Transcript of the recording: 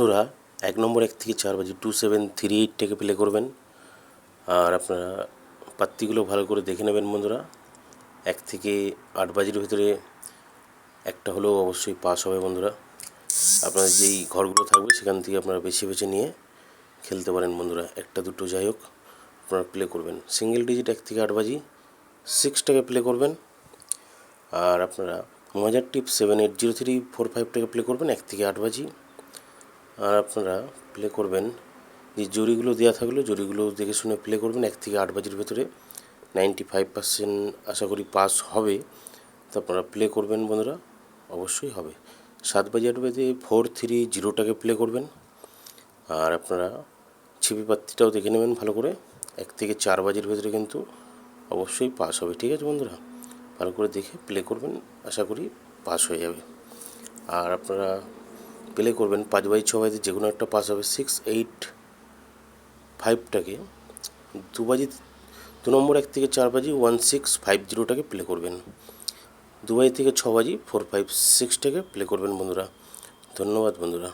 বন্ধুরা 1 নম্বর 1 থেকে 4 বাজি 2738টাকে প্লে করবেন। আর আপনারা পাত্তিগুলো ভালো করে দেখে নেবেন বন্ধুরা। 1 থেকে 8 বাজির ভিতরে একটা হলেও অবশ্যই পাস হবে বন্ধুরা। আপনাদের যেই ঘরগুলো থাকবে সেখান থেকে আপনারা বেছে বেছে নিয়ে খেলতে পারেন বন্ধুরা। একটা দুটো যাই হোক আপনারা প্লে করবেন। সিঙ্গেল ডিজিট 1 থেকে 8 বাজি 6টাকে প্লে করবেন। আর আপনারা মজার টিপ 780345টাকে প্লে করবেন 1 থেকে 8 বাজি। আর আপনারা প্লে করবেন যে জরিগুলো দেওয়া থাকলো জরিগুলো দেখে শুনে প্লে করবেন 1 থেকে 8 বাজির ভেতরে। 95% আশা করি পাস হবে। তো আপনারা প্লে করবেন বন্ধুরা, অবশ্যই হবে। 7 বাজি 8 বাজে 430টাকে প্লে করবেন। আর আপনারা ছিপি পাত্তিটাও দেখে নেবেন ভালো করে। 1 থেকে 4 বাজির ভেতরে কিন্তু অবশ্যই পাস হবে। ঠিক আছে বন্ধুরা, ভালো করে দেখে প্লে করবেন, আশা করি পাস হয়ে যাবে। আর আপনারা প্লে করবেন 5 বাই 6 বাজিতে যে কোনো একটা পাস হবে। 685টাকে 2 বাজি 2 নম্বর 1 থেকে 4 বাজি 1650টাকে প্লে করবেন। 2 বাজি থেকে 6 বাজি 456টাকে প্লে করবেন বন্ধুরা। ধন্যবাদ বন্ধুরা।